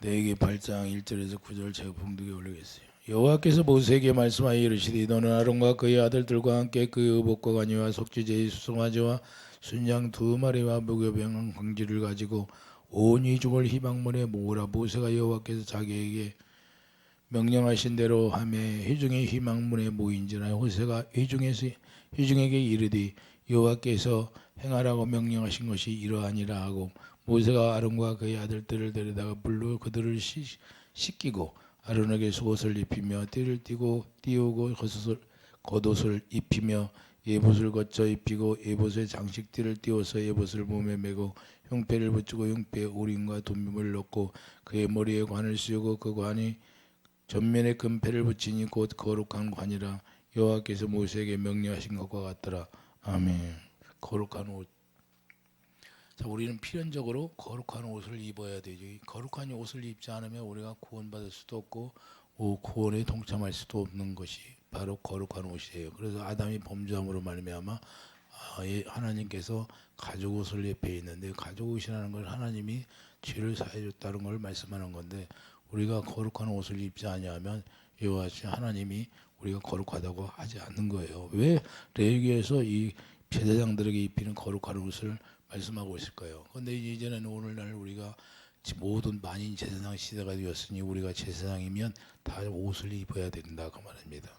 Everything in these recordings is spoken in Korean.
레위기 8장 1절에서 9절 제가 봉독에 올리겠어요. 여호와께서 모세에게 말씀하여 이르시되 너는 아론과 그의 아들들과 함께 그 의복과 관유와 속죄제의 수송아지와 순양 2마리와 무교병 한 광지를 가지고 온 이중을 희망문에 모으라. 모세가 여호와께서 자기에게 명령하신 대로 하매 회중의 희망문에 모인지라. 모세가 회중에게 이르되 여호와께서 행하라고 명령하신 것이 이러하니라 하고 모세가 아론과 그의 아들들을 데려다가 물로 그들을 씻기고 아론에게 속옷을 입히며 띠를 띠고 띄우고 겉옷을 입히며 예봇을 거쳐 입히고 예봇에 장식띠를 띄워서 예봇을 몸에 메고 흉패를 붙이고 흉패에 우림과 돋밈을 넣고 그의 머리에 관을 씌우고 그 관이 전면에 금패를 붙이니 곧 거룩한 관이라. 여호와께서 모세에게 명령하신 것과 같더라. 아멘. 거룩한 옷. 자, 우리는 필연적으로 거룩한 옷을 입어야 되죠. 거룩한 옷을 입지 않으면 우리가 구원받을 수도 없고 구원에 동참할 수도 없는 것이 바로 거룩한 옷이에요. 그래서 아담이 범죄함으로 말미암아 하나님께서 가죽 옷을 입혀 있는데 가죽 옷이라는 걸 하나님이 죄를 사해 줬다는 걸 말씀하는 건데 우리가 거룩한 옷을 입지 아니하면 이와 같이 하나님이 우리가 거룩하다고 하지 않는 거예요. 왜 레위기에서 이 제사장들에게 입히는 거룩한 옷을 말씀하고 있을까요? 그런데 이제는 오늘날 우리가 모든 만인 제사장 시대가 되었으니 우리가 제사장이면 다 옷을 입어야 된다 그 말입니다.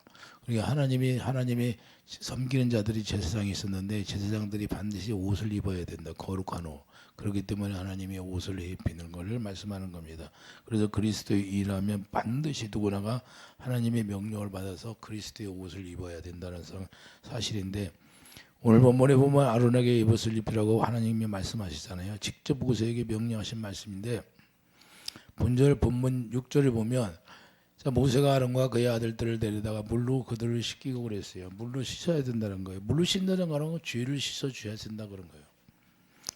그러니까 하나님의 섬기는 자들이 제사장이 있었는데 제사장들이 반드시 옷을 입어야 된다. 거룩한 옷. 그렇기 때문에 하나님의 옷을 입히는 것을 말씀하는 겁니다. 그래서 그리스도인이라면 반드시 누구나가 하나님의 명령을 받아서 그리스도의 옷을 입어야 된다는 사실인데 오늘 본문에 보면 아론에게 입옷을 입히라고 하나님이 말씀하시잖아요. 직접 모세에게 명령하신 말씀인데 본절 본문 6절을 보면 모세가 아론과 그의 아들들을 데려다가 물로 그들을 씻기고 그랬어요. 물로 씻어야 된다는 거예요. 물로 씻는다는 거는 죄를 씻어 줘야 된다 그런 거예요.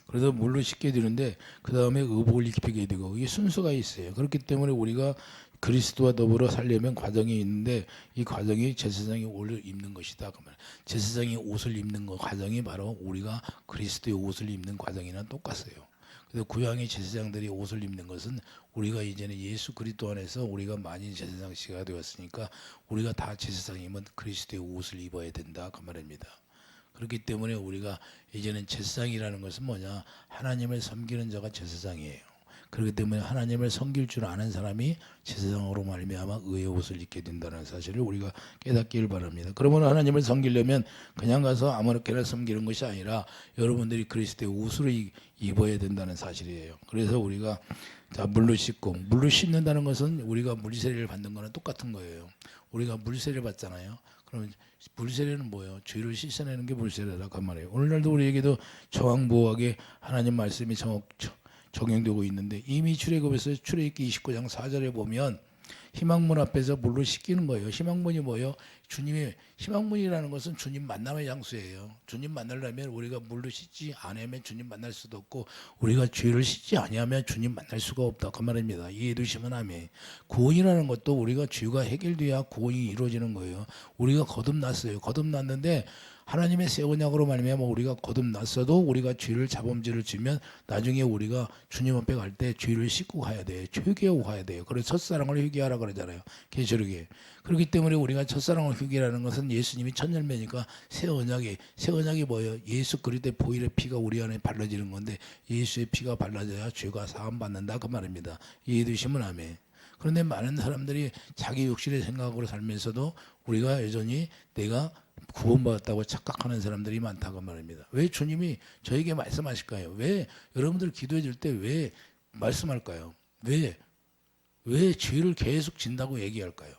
그래서 물로 씻게 되는데 그 다음에 의복을 입히게 되고 이게 순서가 있어요. 그렇기 때문에 우리가 그리스도와 더불어 살려면 과정이 있는데 이 과정이 제사장이 옷을 입는 것이다. 그 말. 제사장이 옷을 입는 거 과정이 바로 우리가 그리스도의 옷을 입는 과정이랑 똑같아요. 그래서 구약의 제사장들이 옷을 입는 것은 우리가 이제는 예수 그리스도 안에서 우리가 만인 제사장 씨가 되었으니까 우리가 다 제사장이면 그리스도의 옷을 입어야 된다 그 말입니다. 그렇기 때문에 우리가 이제는 제사장이라는 것은 뭐냐? 하나님을 섬기는 자가 제사장이에요. 그렇기 때문에 하나님을 섬길 줄 아는 사람이 제사장으로 말미암아 의의 옷을 입게 된다는 사실을 우리가 깨닫기를 바랍니다. 그러면 하나님을 섬기려면 그냥 가서 아무렇게나 섬기는 것이 아니라 여러분들이 그리스도의 옷을 입어야 된다는 사실이에요. 그래서 우리가 물로 씻고 물로 씻는다는 것은 우리가 물세례를 받는 거랑 똑같은 거예요. 우리가 물세례를 받잖아요. 그러면 물세례는 뭐예요? 죄를 씻어내는 게 물세례라고 한 말이에요. 오늘날도 우리에게도 정황보호하게 하나님 말씀이 적용되고 있는데 이미 출애굽에서 출애굽기 29장 4절에 보면 희망문 앞에서 물로 씻기는 거예요. 희망문이 뭐예요? 주님의 희망문이라는 것은 주님 만남의 장소예요. 주님 만나려면 우리가 물로 씻지 않으면 주님 만날 수도 없고 우리가 죄를 씻지 아니하면 주님 만날 수가 없다 그 말입니다. 이해해 두시면 아멘. 구원이라는 것도 우리가 죄가 해결돼야 구원이 이루어지는 거예요. 우리가 거듭났어요. 거듭났는데 하나님의 새 언약으로 말미암아 우리가 거듭났어도 우리가 죄를 자범죄를 지면 나중에 우리가 주님 앞에 갈 때 죄를 씻고 가야 돼요. 회개하고 가야 돼요. 그래서 첫사랑을 회개하라 그러잖아요. 계시록에. 그렇기 때문에 우리가 첫사랑을 회개하는 것은 예수님이 첫 열매니까 새 언약이 뭐예요? 예수 그리스도의 보혈의 피가 우리 안에 발라지는 건데 예수의 피가 발라져야 죄가 사함 받는다 그 말입니다. 이해해 두시면 아멘. 그런데 많은 사람들이 자기 욕심의 생각으로 살면서도 우리가 여전히 내가 구원받았다고 착각하는 사람들이 많다고 말입니다. 왜 주님이 저에게 말씀하실까요? 왜 여러분들 기도해 줄 때 왜 말씀할까요? 왜 죄를 계속 진다고 얘기할까요?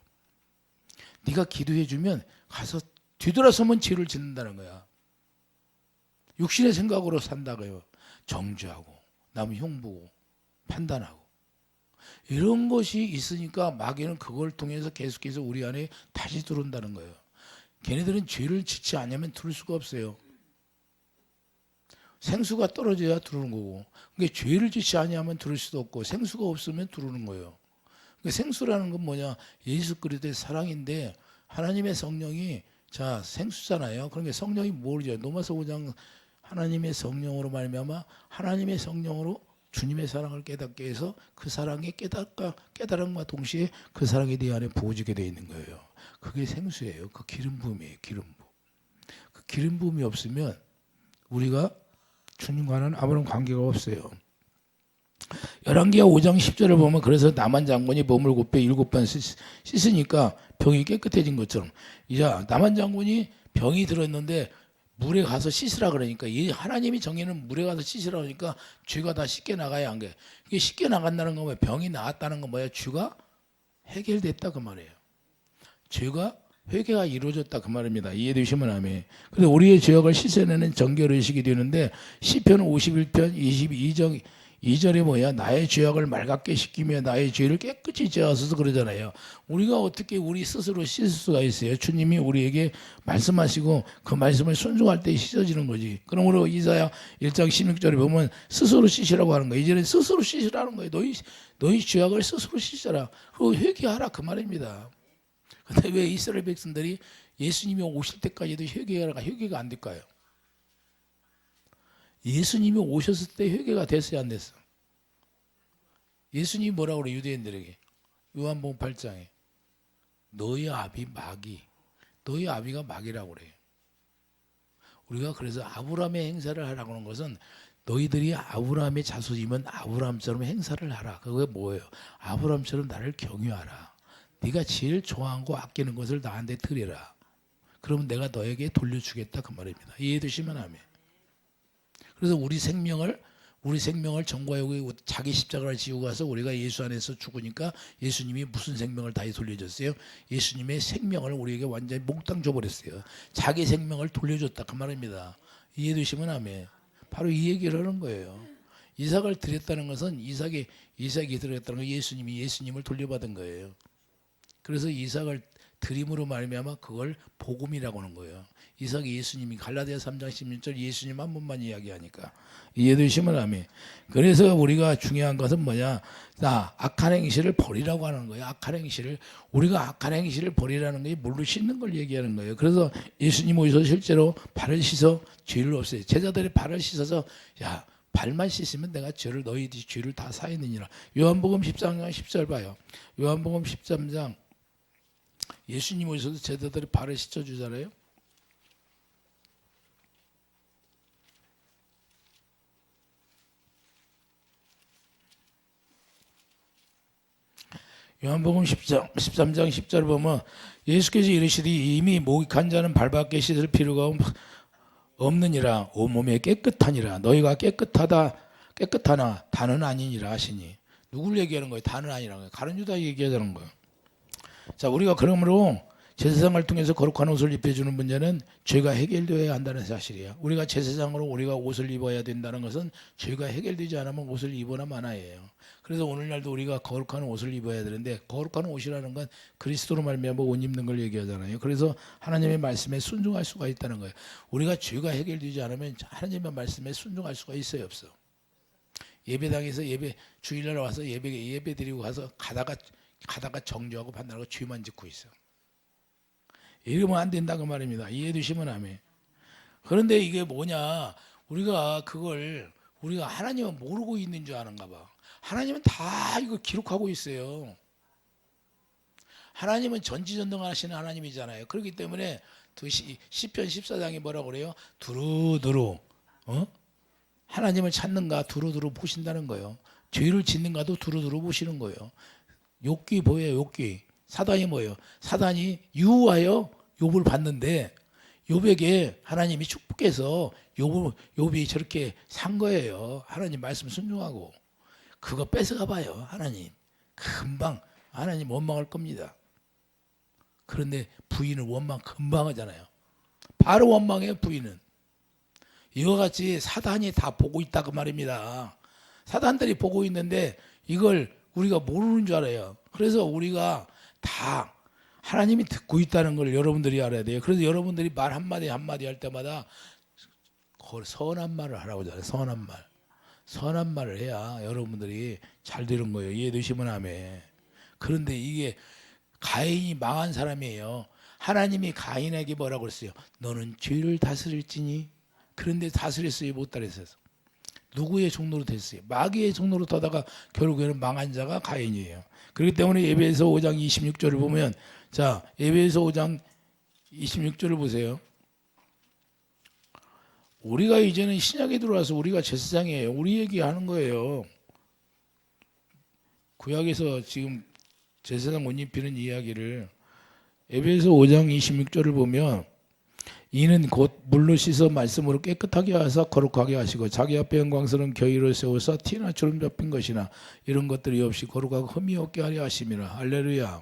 네가 기도해 주면 가서 뒤돌아서면 죄를 짓는다는 거야. 육신의 생각으로 산다고요. 정죄하고 남 흉보고 판단하고 이런 것이 있으니까 마귀는 그걸 통해서 계속해서 우리 안에 다시 들어온다는 거예요. 걔네들은 죄를 짓지 않으면 들을 수가 없어요. 생수가 떨어져야 들어오는 거고 그러니까 죄를 짓지 않으면 들을 수도 없고 생수가 없으면 들어오는 거예요. 그러니까 생수라는 건 뭐냐? 예수 그리스도의 사랑인데 하나님의 성령이 생수잖아요. 그러니까 성령이 모르죠. 로마서 5장 하나님의 성령으로 말미암아 하나님의 성령으로 주님의 사랑을 깨닫게 해서 그 사랑의 깨달음과 동시에 그 사랑이 네 안에 부어지게 되어 있는 거예요. 그게 생수예요. 그 기름 부음이에요. 기름 부음. 그 기름 부음이 없으면 우리가 주님과는 아무런 관계가 없어요. 열왕기하 5장 10절을 보면 그래서 나만 장군이 몸을 곱게 7번 씻으니까 병이 깨끗해진 것처럼 이제 나만 장군이 병이 들었는데 물에 가서 씻으라 그러니까 이 하나님이 정해는 물에 가서 씻으라 그러니까 죄가 다 씻겨 나가야 한 게 이게 씻겨 나간다는 건 뭐야? 병이 나았다는 건 뭐야? 죄가 해결됐다 그 말이에요. 죄가 회개가 이루어졌다 그 말입니다. 이해되시면 아멘. 근데 우리의 죄악을 씻어내는 정결의식이 되는데 시편 51편 22절 2절에 뭐야? 나의 죄악을 맑게 씻기며 나의 죄를 깨끗이 제하소서 그러잖아요. 우리가 어떻게 우리 스스로 씻을 수가 있어요? 주님이 우리에게 말씀하시고 그 말씀을 순종할 때 씻어지는 거지. 그러므로 이사야 1장 16절에 보면 스스로 씻으라고 하는 거예요. 이제는 스스로 씻으라는 거예요. 너희 죄악을 스스로 씻어라. 그리고 회개하라 그 말입니다. 근데 왜 이스라엘 백성들이 예수님이 오실 때까지도 회개가 안 될까요? 예수님이 오셨을 때 회개가 됐어야 안 됐어? 예수님이 뭐라고 그래 유대인들에게 요한복음 8장에 너희 아비 마귀 너희 아비가 마귀라고 그래요. 우리가 그래서 아브라함의 행사를 하라고 하는 것은 너희들이 아브라함의 자손이면 아브라함처럼 행사를 하라. 그게 뭐예요? 아브라함처럼 나를 경유하라. 네가 제일 좋아하는 거 아끼는 것을 나한테 드리라. 그러면 내가 너에게 돌려주겠다 그 말입니다. 이해되시면 아멘. 그래서 우리 생명을 정과하고 자기 십자가를 지고 가서 우리가 예수 안에서 죽으니까 예수님이 무슨 생명을 다시 돌려줬어요? 예수님의 생명을 우리에게 완전히 몽땅 줘버렸어요. 자기 생명을 돌려줬다 그 말입니다. 이해되시면 아멘. 바로 이 얘기를 하는 거예요. 이삭을 드렸다는 것은 이삭이 드렸다는 건 예수님을 돌려받은 거예요. 그래서 이삭을 드림으로 말미암아 그걸 복음이라고 하는 거예요. 이삭이 예수님이 갈라디아 3장 16절 예수님 한 번만 이야기하니까 이해되시면 아멘. 그래서 우리가 중요한 것은 뭐냐? 악한 행실을 버리라고 하는 거예요. 악한 행실을 우리가 악한 행실을 버리라는 게 물로 씻는 걸 얘기하는 거예요. 그래서 예수님 오셔서 실제로 발을 씻어 죄를 없애요. 제자들이 발을 씻어서 야 발만 씻으면 내가 너희 죄를 다 사했느니라. 요한복음 13장 10절 봐요. 요한복음 13장 예수님 오셔서 제자들이 발을 씻어주잖아요. 요한복음 13장 10절 보면 예수께서 이르시되 이미 목욕한 자는 발밖에 씻을 필요가 없느니라 온몸에 깨끗하니라 너희가 깨끗하나 다는 아니니라 하시니 누굴 얘기하는 거예요? 다는 아니라는 거예요. 가룟 유다 얘기하자는 거예요. 자 우리가 그러므로 제사장을 통해서 거룩한 옷을 입혀주는 문제는 죄가 해결되어야 한다는 사실이에요. 우리가 제사장으로 우리가 옷을 입어야 된다는 것은 죄가 해결되지 않으면 옷을 입어나 마나예요. 그래서 오늘날도 우리가 거룩한 옷을 입어야 되는데 거룩한 옷이라는 건 그리스도로 말미암아 옷 입는 걸 얘기하잖아요. 그래서 하나님의 말씀에 순종할 수가 있다는 거예요. 우리가 죄가 해결되지 않으면 하나님의 말씀에 순종할 수가 있어요 없어? 예배당에서 주일날 와서 예배 드리고 가서 가다가 정죄하고 판단하고 죄만 짓고 있어. 이러면 안 된다고 말입니다. 이해되시면 아멘. 그런데 이게 뭐냐? 우리가 하나님은 모르고 있는 줄 아는가 봐. 하나님은 다 이거 기록하고 있어요. 하나님은 전지전능하시는 하나님이잖아요. 그렇기 때문에 시편 14장이 뭐라고 그래요? 두루두루 하나님을 찾는가 두루두루 보신다는 거예요. 죄를 짓는가도 두루두루 보시는 거예요. 욥기 보여요. 욥기. 사단이 뭐예요? 사단이 유하여 욥을 봤는데 욥에게 하나님이 축복해서 욥이 저렇게 산 거예요. 하나님 말씀 순종하고 그거 뺏어가 봐요. 하나님 금방 하나님 원망할 겁니다. 그런데 부인은 원망 금방 하잖아요. 바로 원망해요. 부인은. 이와 같이 사단이 다 보고 있다 그 말입니다. 사단들이 보고 있는데 이걸 우리가 모르는 줄 알아요. 그래서 우리가 다 하나님이 듣고 있다는 걸 여러분들이 알아야 돼요. 그래서 여러분들이 말 한마디 할 때마다 선한 말을 하라고 하잖아요. 선한 말을 해야 여러분들이 잘 되는 거예요. 이해되시면 아멘. 그런데 이게 가인이 망한 사람이에요. 하나님이 가인에게 뭐라고 그랬어요? 너는 죄를 다스릴지니. 그런데 다스렸어요? 못 다스렸어요? 누구의 종로로 됐어요? 마귀의 종로로 떠다가 결국에는 망한 자가 가인이에요. 그렇기 때문에 에베소 5장 26절을 보면, 자, 에베소 5장 26절을 보세요. 우리가 이제는 신약에 들어와서 우리가 제사장이에요. 우리 얘기하는 거예요. 구약에서 지금 제사장 옷 입히는 이야기를 에베소 5장 26절을 보면, 이는 곧 물로 씻어 말씀으로 깨끗하게 하사 거룩하게 하시고 자기 앞에 영광스러운 교회를 세워서 티나 주름 잡힌 것이나 이런 것들이 없이 거룩하고 흠이 없게 하려 하심이라. 할렐루야.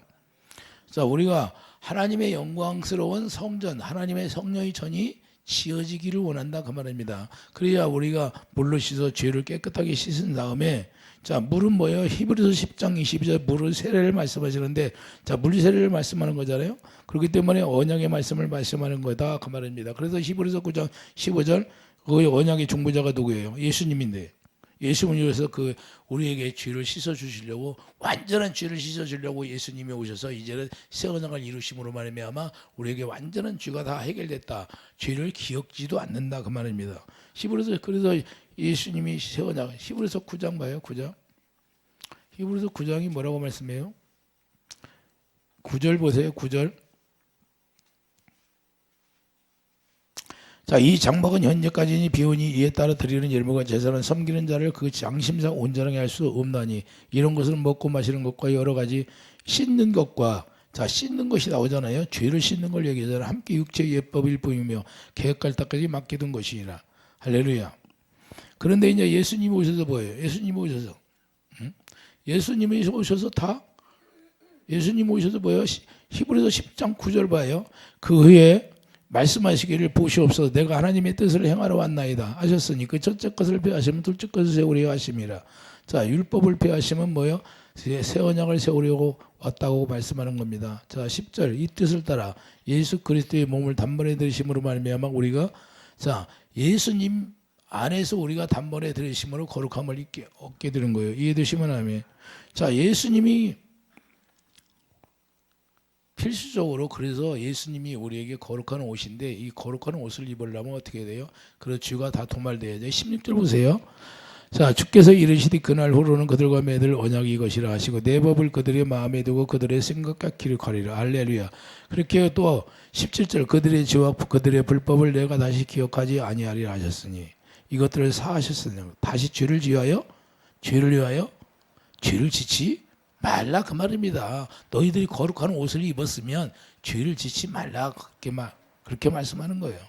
자, 우리가 하나님의 영광스러운 성전, 하나님의 성령의 전이 지어지기를 원한다 그 말입니다. 그래야 우리가 물로 씻어 죄를 깨끗하게 씻은 다음에, 자, 물은 뭐예요? 히브리서 10장 22절 물을 세례를 말씀하시는데, 자, 물 세례를 말씀하는 거잖아요. 그렇기 때문에 언약의 말씀을 말씀하는 거다 그 말입니다. 그래서 히브리서 9장 15절 그 언약의 중보자가 누구예요? 예수님인데, 예수님을 위해서 그 우리에게 죄를 씻어 주시려고, 완전한 죄를 씻어 주려고 예수님이 오셔서 이제는 새 언약을 이루심으로 말미암아 우리에게 완전한 죄가 다 해결됐다. 죄를 기억지도 않는다 그 말입니다. 히브리서, 그래서 예수님이 새 언약, 히브리서 9장 봐요. 9장. 히브리서 9장이 뭐라고 말씀해요? 9절 보세요. 9절. 자, 이 장막은 현재까지니 비오니 이에 따라 드리는 열무가 제사는 섬기는 자를 그 장심상 온전하게 할 수 없나니, 이런 것은 먹고 마시는 것과 여러 가지 씻는 것과, 자, 씻는 것이 나오잖아요. 죄를 씻는 걸 얘기하잖아요. 함께 육체의 예법일 뿐이며 계획할 때까지 맡기던 것이니라. 할렐루야. 그런데 이제 예수님이 오셔서 뭐예요? 예수님이 오셔서, 예수님이 오셔서 다, 예수님이 오셔서 뭐예요? 히브리서 10장 9절 봐요. 그 후에 말씀하시기를 보시옵소서 내가 하나님의 뜻을 행하러 왔나이다 하셨으니 그 첫째 것을 폐하시면 둘째 것을 세우려 하심이라. 자, 율법을 폐하시면 뭐예요? 새 언약을 세우려고 왔다고 말씀하는 겁니다. 자, 10절 이 뜻을 따라 예수 그리스도의 몸을 단번에 들이심으로 말미암아 우리가, 자, 예수님 안에서 우리가 단번에 들이심으로 거룩함을 얻게 되는 거예요. 이해되시면 아멘. 자, 예수님이 필수적으로, 그래서 예수님이 우리에게 거룩한 옷인데, 이 거룩한 옷을 입으려면 어떻게 돼요? 그래서 죄가 다 도말돼야 돼요. 16절 보세요. 자, 주께서 이르시되 그날 후로는 그들과 맺을 언약이 이것이라 하시고 내 법을 그들의 마음에 두고 그들의 생각과 기록하리라. 할렐루야. 그렇게 또 17절 그들의 죄와 그들의 불법을 내가 다시 기억하지 아니하리라 하셨으니 이것들을 사하셨으니, 다시 죄를 지어요? 죄를 위하여? 죄를 짓지 말라 그 말입니다. 너희들이 거룩한 옷을 입었으면 죄를 짓지 말라, 그렇게 말씀하는 거예요.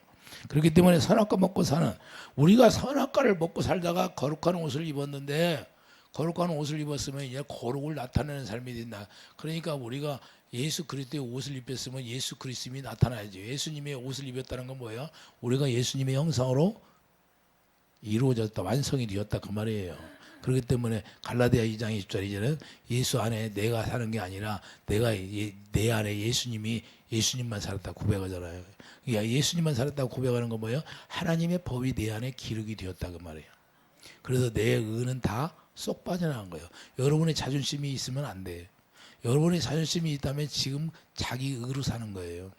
그렇기 때문에 선악과 먹고 사는, 우리가 선악과를 먹고 살다가 거룩한 옷을 입었는데, 거룩한 옷을 입었으면 이제 거룩을 나타내는 삶이 된다. 그러니까 우리가 예수 그리스도의 옷을 입혔으면 예수 그리스도님이 나타나야죠. 예수님의 옷을 입었다는 건 뭐예요? 우리가 예수님의 형상으로 이루어졌다, 완성이 되었다 그 말이에요. 그렇기 때문에 갈라디아 2장 20절 이제는 예수 안에 내가 사는 게 아니라 내 안에 예수님만 살았다 고백하잖아요. 그러니까 예수님만 살았다고 고백하는 건 뭐예요? 하나님의 법이 내 안에 기록이 되었다 그 말이에요. 그래서 내 의는 다 쏙 빠져나간 거예요. 여러분의 자존심이 있으면 안 돼. 여러분의 자존심이 있다면 지금 자기 의로 사는 거예요.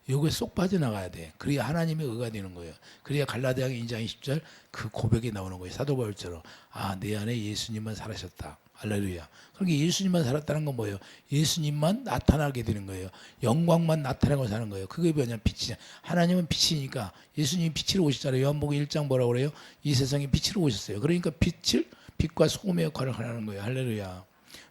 요거에 쏙 빠져나가야 돼. 그래야 하나님의 의가 되는 거예요. 그래야 갈라디아 2장 20절 그 고백이 나오는 거예요. 사도 바울처럼. 아, 내 안에 예수님만 살으셨다. 할렐루야. 그러니까 예수님만 살았다는 건 뭐예요? 예수님만 나타나게 되는 거예요. 영광만 나타나고 사는 거예요. 그게 뭐냐? 빛이냐. 하나님은 빛이니까 예수님이 빛으로 오셨잖아요. 요한복음 1장 뭐라고 그래요? 이 세상에 빛으로 오셨어요. 그러니까 빛과 소금의 역할을 하는 거예요. 할렐루야.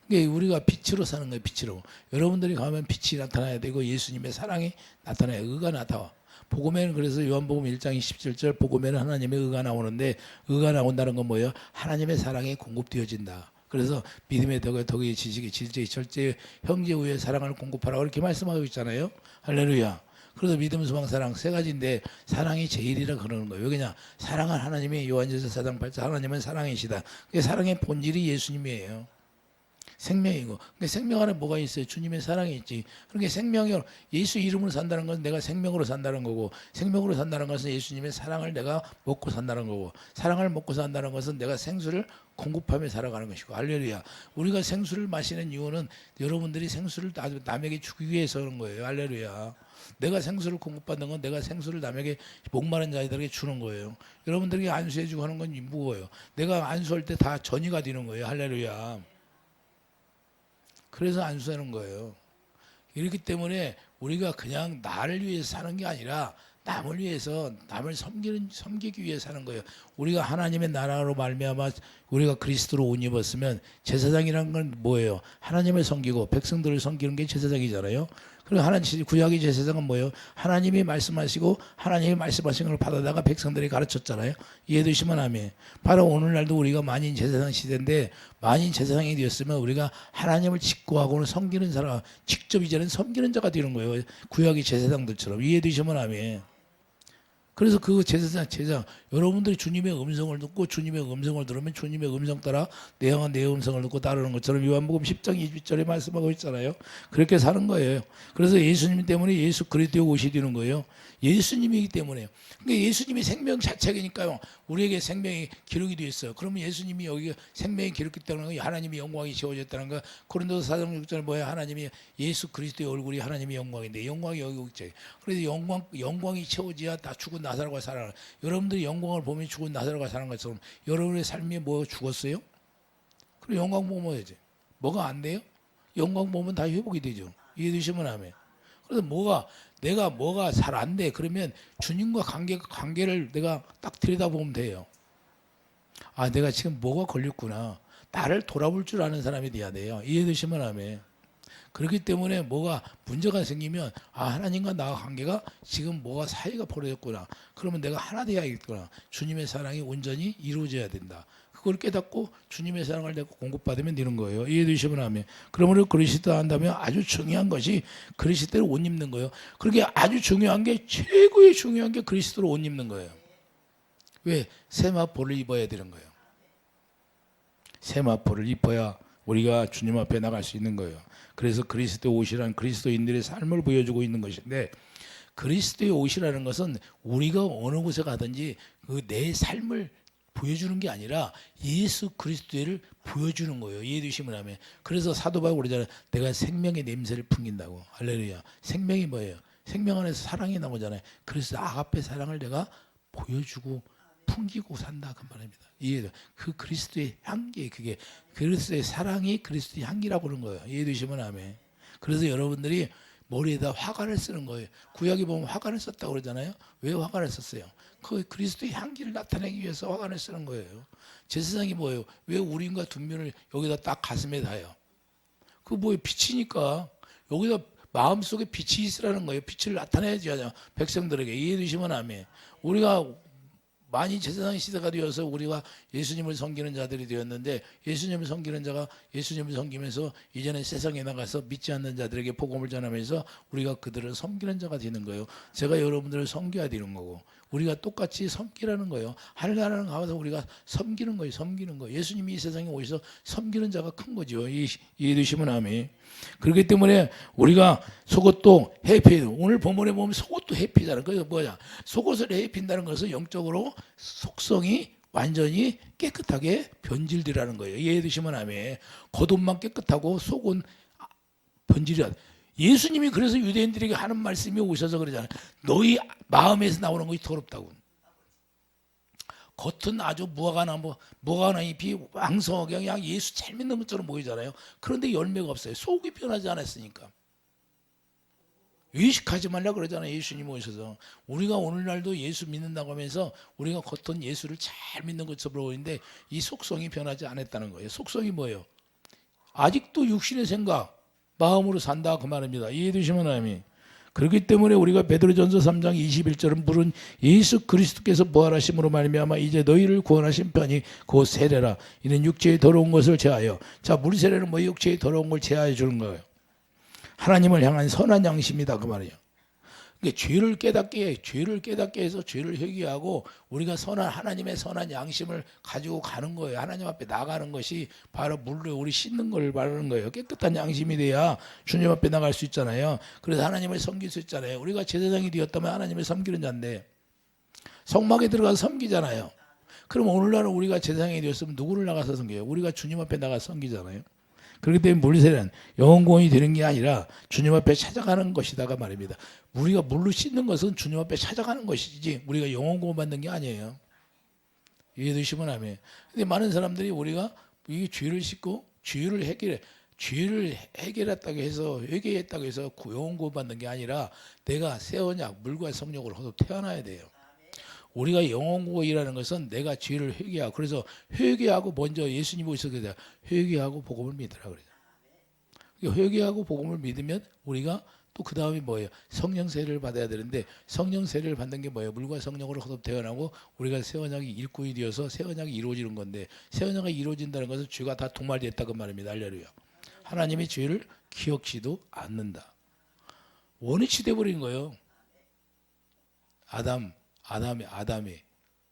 그러니까 우리가 빛으로 사는 거예요. 빛으로. 여러분들이 가면 빛이 나타나야 되고 예수님의 사랑이 나타나야, 의가 나타나. 복음에는, 그래서 요한복음 1장 27절 복음에는 하나님의 의가 나오는데, 의가 나온다는 건 뭐예요? 하나님의 사랑이 공급되어진다. 그래서 믿음의 덕의 지식의 질제의 절제 형제 우의 사랑을 공급하라고 이렇게 말씀하고 있잖아요. 할렐루야. 그래서 믿음, 소망, 사랑 세 가지인데 사랑이 제일이라 그러는 거예요. 왜냐? 사랑은 하나님의, 요한일서 4장 8절 하나님은 사랑이시다. 사랑의 본질이 예수님이에요. 생명이고. 그러니까 생명 안에 뭐가 있어요? 주님의 사랑이 있지. 그러니까 생명이 예수 이름으로 산다는 것은 내가 생명으로 산다는 거고, 생명으로 산다는 것은 예수님의 사랑을 내가 먹고 산다는 거고, 사랑을 먹고 산다는 것은 내가 생수를 공급하며 살아가는 것이고. 할렐루야. 우리가 생수를 마시는 이유는 여러분들이 생수를 남에게 주기 위해서 그런 거예요. 할렐루야. 내가 생수를 공급받는 건 내가 생수를 남에게 목마른 자들에게 주는 거예요. 여러분들에게 안수해주고 하는 건 무거워요. 내가 안수할 때 다 전이가 되는 거예요. 할렐루야. 그래서 안수하는 거예요. 이렇기 때문에 우리가 그냥 나를 위해서 사는 게 아니라 남을 위해서, 남을 섬기기 위해서 사는 거예요. 우리가 하나님의 나라로 말미암아 우리가 그리스도로 옷 입었으면 제사장이라는 건 뭐예요? 하나님을 섬기고 백성들을 섬기는 게 제사장이잖아요. 그리고 하나님 구약의 제사장은 뭐예요? 하나님이 말씀하시고 하나님이 말씀하신 걸 받아다가 백성들이 가르쳤잖아요. 이해되시면 아멘. 바로 오늘날도 우리가 만인 제사장 시대인데, 만인 제사장이 되었으면 우리가 하나님을 직구하고는 섬기는 사람, 직접 이제는 섬기는 자가 되는 거예요. 구약의 제사장들처럼. 이해되시면 아멘. 그래서 그 제사장, 여러분들이 주님의 음성을 듣고 주님의 음성을 들으면 주님의 음성 따라 내 영혼 내 음성을 듣고 따르는 것처럼 요한복음 10장 20절에 말씀하고 있잖아요. 그렇게 사는 거예요. 그래서 예수님 때문에 예수 그리스도의 옷이 되는 거예요. 예수님이기 때문에요. 그러니까 예수님이 생명 자체이니까요. 우리에게 생명이 기록이 되어 있어요. 그러면 예수님이 여기 생명이 기록됐다는 거, 하나님의 영광이 지어졌다는 거. 고린도서 4장 6절에 뭐예요? 하나님이 예수 그리스도의 얼굴이 하나님의 영광인데, 영광이 여기 있죠. 그래서 영광이 채워져야 다 죽은 나사로가 살아나. 여러분들이 영광을 보면 죽은 나사로가 사는 것처럼 여러분의 삶이 뭐 죽었어요? 그럼 영광 보면 되지. 뭐가 안 돼요? 영광 보면 다 회복이 되죠. 이해되시면 아멘. 그래서 내가 뭐가 잘 안 돼. 그러면 주님과 관계를 내가 딱 들여다보면 돼요. 아, 내가 지금 뭐가 걸렸구나. 나를 돌아볼 줄 아는 사람이 돼야 돼요. 이해되시면 아멘. 그렇기 때문에 뭐가 문제가 생기면, 아, 하나님과 나와 관계가 지금 뭐가 사이가 벌어졌구나. 그러면 내가 하나 돼야겠구나. 주님의 사랑이 온전히 이루어져야 된다. 그걸 깨닫고 주님의 사랑을 내가 공급받으면 되는 거예요. 이해되시면 하면. 그러므로 그리스도 한다면 아주 중요한 것이 그리스도를 옷 입는 거예요. 그렇게 아주 중요한 게, 최고의 중요한 게 그리스도로 옷 입는 거예요. 왜? 세마포를 입어야 되는 거예요. 세마포를 입어야 우리가 주님 앞에 나갈 수 있는 거예요. 그래서 그리스도의 옷이란 그리스도인들의 삶을 보여주고 있는 것인데, 그리스도의 옷이라는 것은 우리가 어느 곳에 가든지 그 내 삶을 보여주는 게 아니라 예수 그리스도를 보여주는 거예요. 이해되시면 하면. 그래서 사도 바울이 그러잖아요. 내가 생명의 냄새를 풍긴다고. 할렐루야. 생명이 뭐예요? 생명 안에서 사랑이 나오잖아요. 그래서 아가페 사랑을 내가 보여주고 풍기고 산다 그 말입니다. 이해돼? 그 그리스도의 향기, 그게 그리스도의 사랑이 그리스도의 향기라고 그러는 거예요. 이해되시면 아멘. 그래서 여러분들이 머리에다 화관을 쓰는 거예요. 구약에 보면 화관을 썼다고 그러잖아요. 왜 화관을 썼어요? 그 그리스도의 향기를 나타내기 위해서 화관을 쓰는 거예요. 제사장이 뭐예요? 왜 우린과 둔면을 여기다 딱 가슴에 다요? 그 뭐예요? 빛이니까 여기다 마음속에 빛이 있으라는 거예요. 빛을 나타내야지 하죠. 백성들에게. 이해되시면 아멘. 우리가 많이 제사장 시대가 되어서 우리가 예수님을 섬기는 자들이 되었는데, 예수님을 섬기는 자가 예수님을 섬기면서 이제는 세상에 나가서 믿지 않는 자들에게 복음을 전하면서 우리가 그들을 섬기는 자가 되는 거예요. 제가 여러분들을 섬겨야 되는 거고, 우리가 똑같이 섬기라는 거예요. 하늘나라는 가서 우리가 섬기는 거예요. 섬기는 거. 예수님이 이 세상에 오셔서 섬기는 자가 큰 거죠. 이해되시면 아멘. 그렇기 때문에 우리가 속옷도 해피, 오늘 본문에 보면 속옷도 해피잖아요. 그래서 뭐냐? 속옷을 해핀다는 것은 영적으로 속성이 완전히 깨끗하게 변질되라는 거예요. 이해되시면 아멘. 겉옷만 깨끗하고 속은 변질이야. 예수님이 그래서 유대인들에게 하는 말씀이 오셔서 그러잖아요. 너희 마음에서 나오는 것이 더럽다고. 겉은 아주 무화과나 잎이 왕성하게 그냥 예수 잘 믿는 것처럼 보이잖아요. 그런데 열매가 없어요. 속이 변하지 않았으니까. 의식하지 말라 그러잖아요. 예수님 오셔서. 우리가 오늘날도 예수 믿는다고 하면서 우리가 겉은 예수를 잘 믿는 것처럼 보이는데 이 속성이 변하지 않았다는 거예요. 속성이 뭐예요? 아직도 육신의 생각, 마음으로 산다 그 말입니다. 이해되시면 아멘. 그렇기 때문에 우리가 베드로전서 3장 21절은 물은 예수 그리스도께서 부활하심으로 말미암아 이제 너희를 구원하신 편이 곧 세례라. 이는 육체의 더러운 것을 제하여. 자, 물 세례는 뭐 육체의 더러운 걸 제하여 주는 거예요. 하나님을 향한 선한 양심이다 그 말이에요. 그러니까 죄를 깨닫게 해서 죄를 회개하고 우리가 선한 하나님의 선한 양심을 가지고 가는 거예요. 하나님 앞에 나가는 것이 바로 물로 우리 씻는 걸 말하는 거예요. 깨끗한 양심이 돼야 주님 앞에 나갈 수 있잖아요. 그래서 하나님을 섬길 수 있잖아요. 우리가 제사장이 되었다면 하나님을 섬기는 자인데 성막에 들어가서 섬기잖아요. 그럼 오늘날 우리가 제사장이 되었으면 누구를 나가서 섬겨요? 우리가 주님 앞에 나가서 섬기잖아요. 그렇기 때문에 물세례는 영혼구원이 되는 게 아니라 주님 앞에 찾아가는 것이다가 말입니다. 우리가 물로 씻는 것은 주님 앞에 찾아가는 것이지 우리가 영혼구원 받는 게 아니에요. 이해되시면 아멘. 근데 많은 사람들이 우리가 이 죄를 씻고 죄를 해결했다고 해서 회개했다고 해서 영혼구원 받는 게 아니라 내가 새 언약 물과 성령으로 거듭 태어나야 돼요. 우리가 영혼구원이라는 것은 내가 죄를 회개하고 그래서 회개하고 먼저 예수님이 오셔서 그래요. 회개하고 복음을 믿으라 그래요. 회개하고 복음을 믿으면 우리가 또 그 다음에 뭐예요? 성령 세례를 받아야 되는데 성령 세례를 받는 게 뭐예요? 물과 성령으로 거듭 태어나고 우리가 새 언약이 일꾼이 되어서 새 언약이 이루어지는 건데 새 언약이 이루어진다는 것은 죄가 다 도말됐다고 말입니다. 할렐루야. 하나님의 죄를 기억지도 않는다. 원위치 돼버린 거예요. 아담이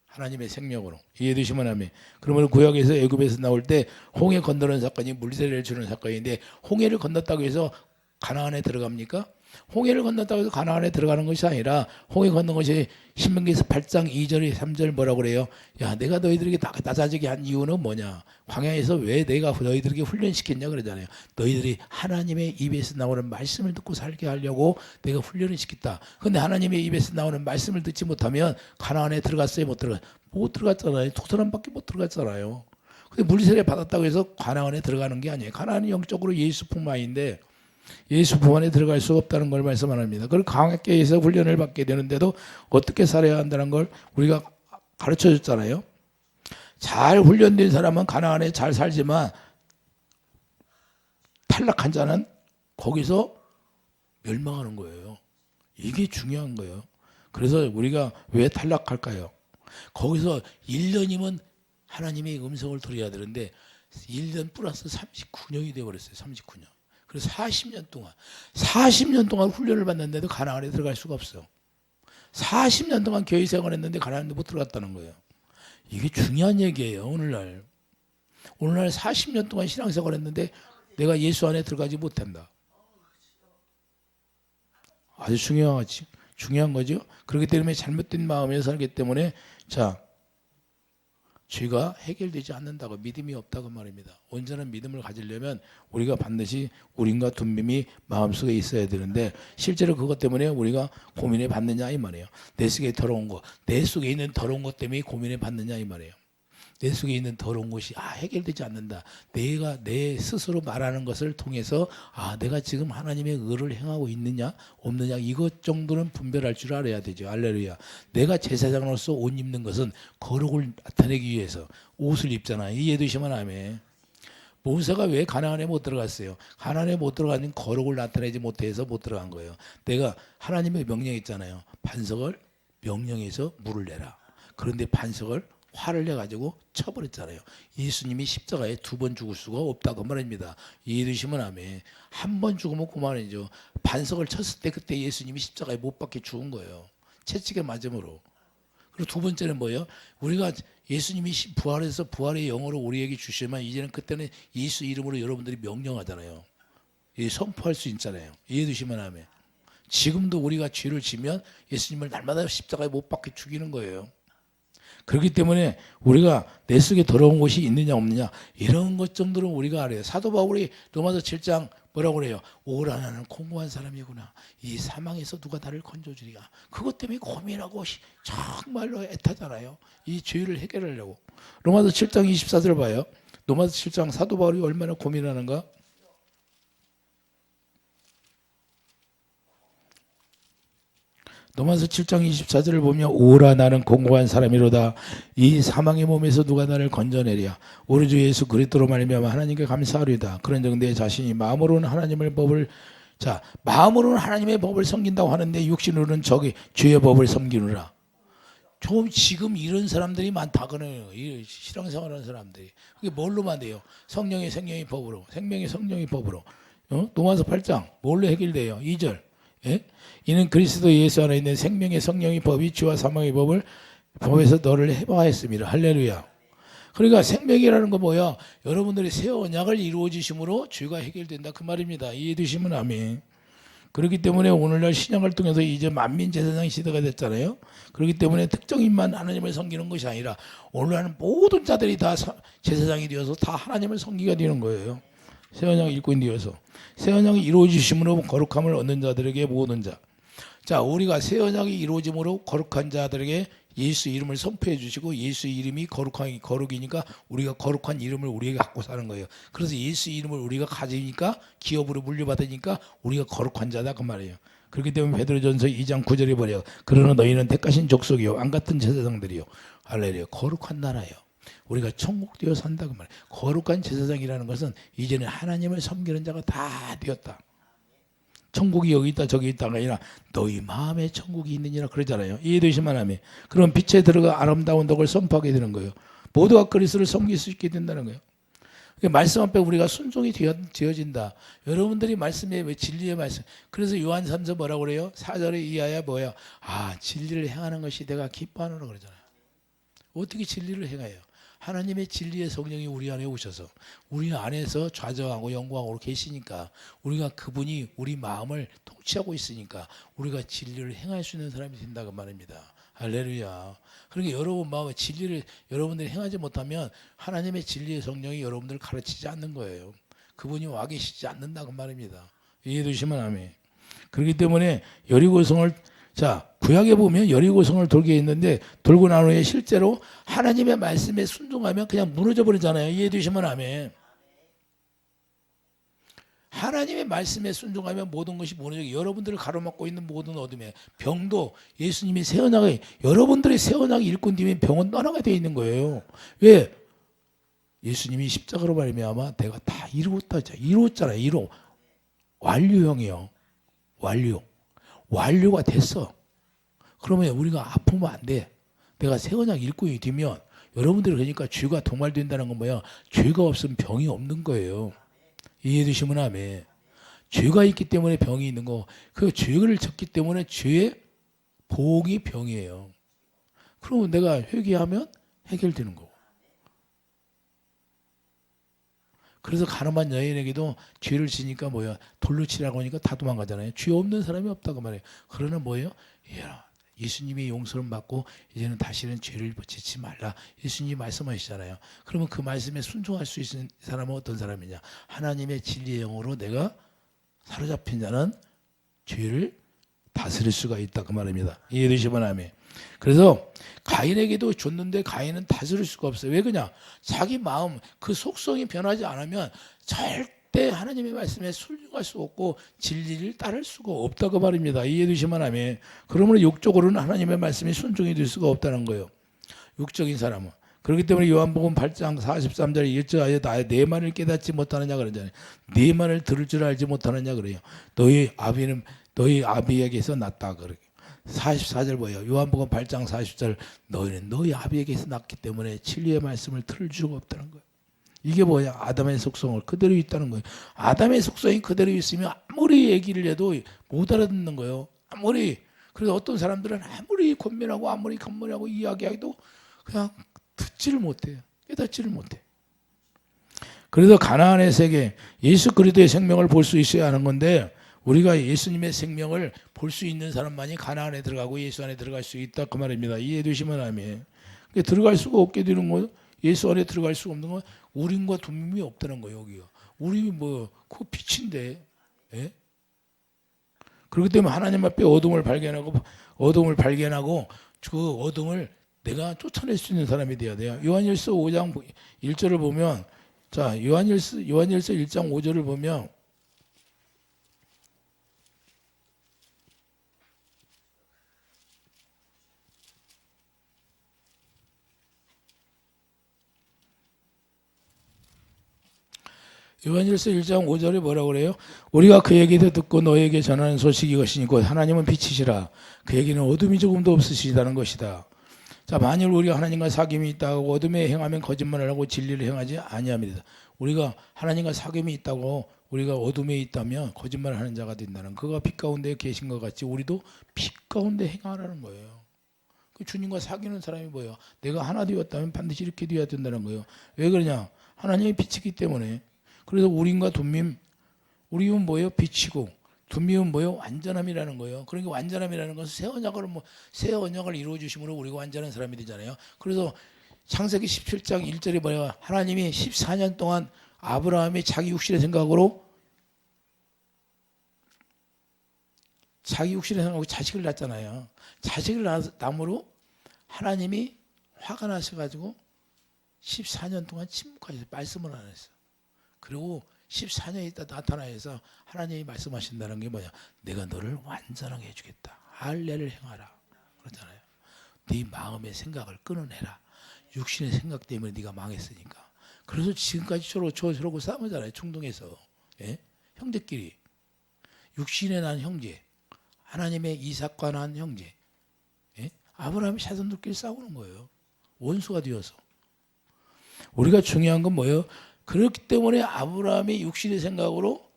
하나님의 생명으로 이해되시면 아멘. 그러면 구약에서 애굽에서 나올 때 홍해 건너는 사건이 물세례를 주는 사건인데 홍해를 건넜다고 해서 가나안에 들어갑니까? 홍해를 건넜다고 해서 가나안에 들어가는 것이 아니라 홍해 건넌 것이 신명기에서 8장 2절 3절 뭐라고 그래요? 야, 내가 너희들에게 낮아지게 한 이유는 뭐냐? 광야에서 왜 내가 너희들에게 훈련시켰냐 그러잖아요. 너희들이 하나님의 입에서 나오는 말씀을 듣고 살게 하려고 내가 훈련을 시켰다. 근데 하나님의 입에서 나오는 말씀을 듣지 못하면 가나안에 들어갔어요? 못 들어갔잖아요. 두 사람밖에 못 들어갔잖아요. 근데 물세례 받았다고 해서 가나안에 들어가는 게 아니에요. 가나안은 영적으로 예수 품만인데 예수 품 안에 들어갈 수 없다는 걸 말씀합니다. 그걸 광야에서 훈련을 받게 되는데도 어떻게 살아야 한다는 걸 우리가 가르쳐 줬잖아요. 잘 훈련된 사람은 가나안에 잘 살지만 탈락한 자는 거기서 멸망하는 거예요. 이게 중요한 거예요. 그래서 우리가 왜 탈락할까요? 거기서 1년이면 하나님의 음성을 들어야 되는데 1년 플러스 39년이 되어버렸어요. 39년. 그래서 40년 동안 훈련을 받는데도 가나안에 들어갈 수가 없어. 40년 동안 교회 생활했는데 가나안에 못 들어갔다는 거예요. 이게 중요한 얘기예요. 오늘날 40년 동안 신앙생활했는데 내가 예수 안에 들어가지 못한다. 아주 중요한 거죠. 그렇기 때문에 잘못된 마음에 살기 때문에 죄가 해결되지 않는다고 믿음이 없다고 말입니다. 온전한 믿음을 가지려면 우리가 반드시 우림과 둠빔이 마음속에 있어야 되는데 실제로 그것 때문에 우리가 고민을 받느냐 이 말이에요. 내 속에 있는 더러운 것 때문에 고민을 받느냐 이 말이에요. 내 속에 있는 더러운 것이 해결되지 않는다. 내가 내 스스로 말하는 것을 통해서 내가 지금 하나님의 의를 행하고 있느냐 없느냐 이것 정도는 분별할 줄 알아야 되죠. 할렐루야. 내가 제사장으로서 옷 입는 것은 거룩을 나타내기 위해서 옷을 입잖아요. 이해되시면 아멘. 모세가 왜 가나안에 못 들어갔어요? 가나안에 못 들어가는 거룩을 나타내지 못해서 못 들어간 거예요. 내가 하나님의 명령 있잖아요. 반석을 명령해서 물을 내라. 그런데 반석을 화를 내가지고 쳐버렸잖아요. 예수님이 십자가에 2번 죽을 수가 없다고 말입니다. 이해되시면 아멘. 한 번 죽으면 그만이죠. 반석을 쳤을 때 그때 예수님이 십자가에 못 박혀 죽은 거예요. 채찍에 맞음으로. 그리고 두 번째는 뭐예요? 우리가 예수님이 부활해서 부활의 영으로 우리에게 주시면 이제는 그때는 예수 이름으로 여러분들이 명령하잖아요. 선포할 수 있잖아요. 이해되시면 아멘. 지금도 우리가 죄를 지면 예수님을 날마다 십자가에 못 박혀 죽이는 거예요. 그렇기 때문에 우리가 내 속에 더러운 것이 있느냐 없느냐 이런 것 정도는 우리가 알아요. 사도 바울이 로마서 7장 뭐라고 그래요? 오라 나는 공고한 사람이구나. 이 사망에서 누가 나를 건져주리까. 그것 때문에 고민하고 정말로 애타잖아요. 이 죄를 해결하려고. 로마서 7장 24절 봐요. 로마서 7장 사도 바울이 얼마나 고민하는가. 로마서 7장 24절을 보면 오라 나는 공고한 사람이로다. 이 사망의 몸에서 누가 나를 건져내랴. 우리 주 예수 그리스도로 말미암아 하나님께 감사하리이다. 그런즉 내 자신이 마음으로는 하나님의 법을 섬긴다고 하는데 육신으로는 죄의 법을 섬기느라. 지금 이런 사람들이 많다거든요. 신앙생활하는 사람들이. 그게 뭘로만 돼요? 성령의 법으로. 생명의 성령의 법으로. 로마서 8장 뭘로 해결돼요? 2절. 예? 이는 그리스도 예수 안에 있는 생명의 성령이 법이 죄와 사망의 법에서 너를 해방하였습니다. 할렐루야. 그러니까 생명이라는 거 뭐야? 여러분들이 새 언약을 이루어 주심으로 죄가 해결된다 그 말입니다. 이해해 주시면 아멘. 그렇기 때문에 오늘날 신약을 통해서 이제 만민 제사장 시대가 됐잖아요. 그렇기 때문에 특정인만 하나님을 섬기는 것이 아니라 오늘날은 모든 자들이 다 제사장이 되어서 다 하나님을 섬기게 되는 거예요. 새 언약 일꾼이 되어서 새 언약이 이루어지심으로 거룩함을 얻는 자들에게 모든 자. 자, 우리가 새 언약이 이루어짐으로 거룩한 자들에게 예수 이름을 선포해 주시고 예수 이름이 거룩이니까 우리가 거룩한 이름을 우리에게 갖고 사는 거예요. 그래서 예수 이름을 우리가 가지니까 기업으로 물려받으니까 우리가 거룩한 자다 그 말이에요. 그렇기 때문에 베드로전서 2장 9절에 보래요. 그러나 너희는 택하신 족속이요 안 같은 제사장들이요 할렐루야 거룩한 나라요. 우리가 천국 되어 산다 그 말이에요. 거룩한 제사장이라는 것은 이제는 하나님을 섬기는 자가 다 되었다. 천국이 여기 있다 저기 있다가 아니라 너희 마음에 천국이 있느니라 그러잖아요. 이해되시면 하면 그럼 빛에 들어가 아름다운 덕을 선포하게 되는 거예요. 모두가 그리스도를 섬길 수 있게 된다는 거예요. 말씀 앞에 우리가 순종이 되어진다. 여러분들이 말씀에 진리의 말씀. 그래서 요한 3서 뭐라고 그래요? 4절에 이하야 뭐야? 아 진리를 행하는 것이 내가 기뻐하노라 그러잖아요. 어떻게 진리를 행해요? 하나님의 진리의 성령이 우리 안에 오셔서 우리 안에서 좌정하고 영광으로 계시니까 우리가 그분이 우리 마음을 통치하고 있으니까 우리가 진리를 행할 수 있는 사람이 된다고 말입니다. 할렐루야. 그러니까 여러분 마음에 진리를 여러분들이 행하지 못하면 하나님의 진리의 성령이 여러분들을 가르치지 않는 거예요. 그분이 와 계시지 않는다고 말입니다. 이해되시면 아멘. 그렇기 때문에 여리고성을 자, 구약에 보면 여리고성을 돌게 했는데 돌고 난 후에 실제로 하나님의 말씀에 순종하면 그냥 무너져 버리잖아요. 이해되시면 아멘. 하나님의 말씀에 순종하면 모든 것이 무너지고 여러분들을 가로막고 있는 모든 어둠에 병도 예수님이 새 언약에 여러분들의 새 언약 일꾼 되면 병은 떠나게 되어 있는 거예요. 왜? 예수님이 십자가로 말미암아 내가 다 이루었다. 이루었잖아요. 완료형이요. 완료가 됐어. 그러면 우리가 아프면 안 돼. 내가 새 언약 일꾼이 되면 여러분들이 그러니까 죄가 동말된다는 건 뭐야? 죄가 없으면 병이 없는 거예요. 이해되시면 아멘. 죄가 있기 때문에 병이 있는 거. 그 죄를 졌기 때문에 죄의 보응이 병이에요. 그러면 내가 회개하면 해결되는 거고. 그래서 가늠한 여인에게도 죄를 지니까 뭐야? 돌로 치라고 하니까 다 도망가잖아요. 죄 없는 사람이 없다고 말해요. 그러나 뭐예요? 예수님이 용서를 받고 이제는 다시는 죄를 짓지 말라. 예수님이 말씀하시잖아요. 그러면 그 말씀에 순종할 수 있는 사람은 어떤 사람이냐? 하나님의 진리의 영으로 내가 사로잡힌 자는 죄를 다스릴 수가 있다 그 말입니다. 이해되시면 아멘. 그래서 가인에게도 줬는데 가인은 다스릴 수가 없어요. 왜 그러냐? 자기 마음 그 속성이 변하지 않으면 절대 하나님의 말씀에 순종할 수 없고 진리를 따를 수가 없다고 말입니다. 이해되시면 아멘. 그러므로 육적으로는 하나님의 말씀에 순종이 될 수가 없다는 거예요. 육적인 사람은. 그렇기 때문에 요한복음 8장 43절에 일절하여 내 말을 깨닫지 못하느냐 그러잖아요. 내 말을 들을 줄 알지 못하느냐 그래요. 너희 아비에게서 났다 그래요. 44절 뭐예요? 요한복음 8장 40절 너희는 너희 아비에게서 났기 때문에 진리의 말씀을 들을 수가 없다는 거예요. 이게 뭐야? 아담의 속성을 그대로 있다는 거예요. 아담의 속성이 그대로 있으면 아무리 얘기를 해도 못 알아듣는 거예요. 그래서 어떤 사람들은 아무리 권면하고 아무리 건면하고 이야기해도 그냥 듣지를 못해요. 깨닫지를 못해. 그래서 가나안의 세계 예수 그리스도의 생명을 볼 수 있어야 하는 건데 우리가 예수님의 생명을 볼 수 있는 사람만이 가나안에 들어가고 예수 안에 들어갈 수 있다 그 말입니다. 이해되시면 아멘. 들어갈 수가 없게 되는 거예요. 예수 안에 들어갈 수가 없는 건 우림과 둠이 없다는 거예요. 여기가 우림이 그 빛인데, 예? 그렇기 때문에 하나님 앞에 어둠을 발견하고 그 어둠을 내가 쫓아낼 수 있는 사람이 되어야 돼요. 요한일서 5장 1절을 보면 자 요한일서 1장 5절을 보면 요한일서 1장 5절에 뭐라고 그래요? 우리가 그 얘기도 듣고 너에게 전하는 소식이 이것이니 곧 하나님은 빛이시라 그에게는 어둠이 조금도 없으시다는 것이다. 자, 만일 우리가 하나님과 사귐이 있다고 어둠에 행하면 거짓말을 하고 진리를 행하지 아니합니다. 우리가 하나님과 사귐이 있다고 우리가 어둠에 있다면 거짓말하는 자가 된다는, 그가 빛 가운데 계신 것 같이 우리도 빛 가운데 행하라는 거예요. 그 주님과 사귀는 사람이 뭐예요? 내가 하나 되었다면 반드시 이렇게 되어야 된다는 거예요. 왜 그러냐? 하나님이 빛이기 때문에. 그래서 우림과 둠밈, 우림은 뭐예요? 빛이고 둠밈은 뭐예요? 완전함이라는 거예요. 그러니까 완전함이라는 것은 새 언약을 이루어 주심으로 우리가 완전한 사람이 되잖아요. 그래서 창세기 17장 1절에 뭐예요? 하나님이 14년 동안 아브라함이 자기 육신의 생각으로 자식을 낳았잖아요. 자식을 낳음으로 하나님이 화가 나셔가지고 14년 동안 침묵하셔서 말씀을 안 했어요. 그리고 14년 있다 나타나서 하나님이 말씀하신다는 게 뭐냐? 내가 너를 완전하게 해주겠다. 할례를 행하라. 그러잖아요. 네 마음의 생각을 끊어내라. 육신의 생각 때문에 네가 망했으니까. 그래서 지금까지 저러고 싸우잖아요. 충동해서. 예? 형제끼리. 육신에 난 형제. 하나님의 이삭과 난 형제. 예? 아브라함의 자손들끼리 싸우는 거예요. 원수가 되어서. 우리가 중요한 건 뭐예요? 그렇기 때문에 아브라함이 육신의 생각으로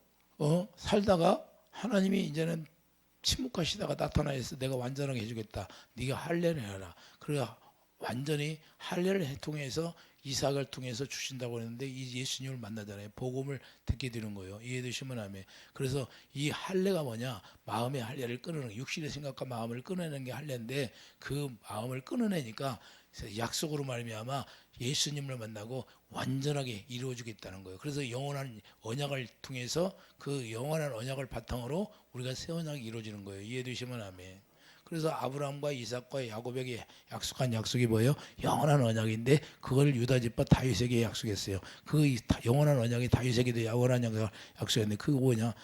살다가 하나님이 이제는 침묵하시다가 나타나서 내가 완전하게 해주겠다. 네가 할례를 해라. 그래야 완전히 할례를 통해서 이삭을 통해서 주신다고 했는데 이 예수님을 만나잖아요. 복음을 듣게 되는 거예요. 이해되시면 아멘. 그래서 이 할례가 뭐냐? 마음의 할례를 끊어내는, 육신의 생각과 마음을 끊어내는 게 할례인데, 그 마음을 끊어내니까 약속으로 말미암아 예수님을 만나고 완전하게 이루어주겠다는 거예요. 그래서 영원한 언약을 통해서 그 영원한 언약을 바탕으로 우리가 새 언약이 이루어지는 거예요. 이해되시면 아멘. 그래서 아브라함과 이삭과 야곱에게 약속한 약속이 뭐예요? 영원한 언약인데 그걸 유다 집과 다윗에게 약속했어요. 그 영원한 언약이 다윗에게도 영원한 언약을 약속했는데 그거 뭐냐?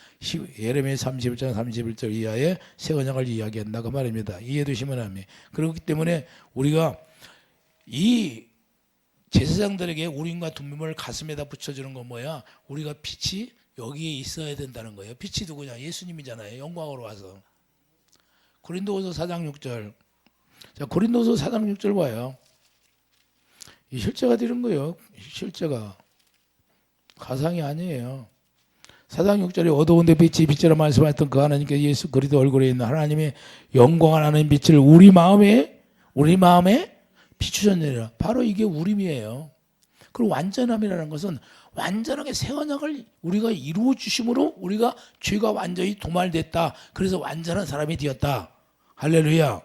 예레미야 31장 31절 이하의 새 언약을 이야기한다 그 말입니다. 이해되시면 아멘. 그렇기 때문에 우리가 이 제사장들에게 우림과 둠밈을 가슴에다 붙여주는 건 뭐야? 우리가 빛이 여기에 있어야 된다는 거예요. 빛이 누구냐? 예수님이잖아요. 영광으로 와서. 고린도후서 4장 6절. 자, 고린도후서 4장 6절 봐요. 이 실제가 되는 거예요. 실제가. 가상이 아니에요. 4장 6절에 어두운데 빛이 빛이라 말씀하셨던 그 하나님께 예수 그리스도 얼굴에 있는 하나님의 영광을 아는 빛을 우리 마음에 비추셨느니라. 바로 이게 우림이에요. 그리고 완전함이라는 것은 완전하게 새 언약을 우리가 이루어 주심으로 우리가 죄가 완전히 도말됐다. 그래서 완전한 사람이 되었다. 할렐루야.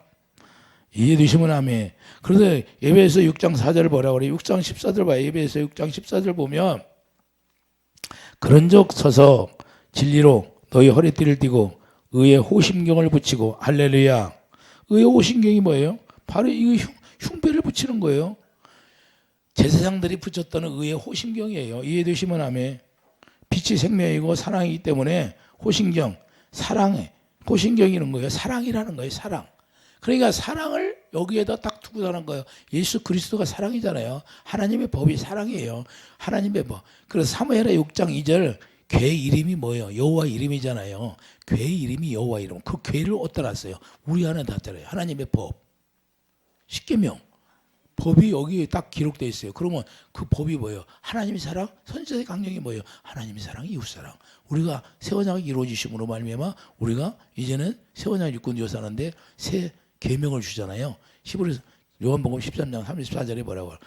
이해되시면 아멘. 그래서 에베소 6장 4절 보라고 그래요. 6장 14절 봐요. 에베소 6장 14절 보면 그런즉 서서 진리로 너희 허리띠를 띠고 의의 호심경을 붙이고 할렐루야. 의의 호심경이 뭐예요? 바로 이 흉배를 붙이는 거예요. 제사장들이 붙였던 의의 호심경이에요. 이해되시면 아멘. 빛이 생명이고 사랑이기 때문에 호심경, 사랑에 호심경이라는 거예요. 사랑이라는 거예요. 사랑. 그러니까 사랑을 여기에다 딱 두고 사는 거예요. 예수 그리스도가 사랑이잖아요. 하나님의 법이 사랑이에요. 하나님의 법. 그래서 사무엘하 6장 2절 괴 이름이 뭐예요? 여호와 이름이잖아요. 괴 이름이 여호와 이름. 그 괴를 어디다 놨어요? 우리 안에 놨잖아요. 하나님의 법. 십계명. 법이 여기에 딱 기록되어 있어요. 그러면 그 법이 뭐예요? 하나님의 사랑, 선지자의 강령이 뭐예요? 하나님의 사랑, 이웃 사랑. 우리가 새 언약이 이루어지심으로 말미암아 우리가 이제는 새 언약 육군 되어 사는데 새 계명을 주잖아요. 히브리서 요한복음 13장 34절에 뭐라고 해요?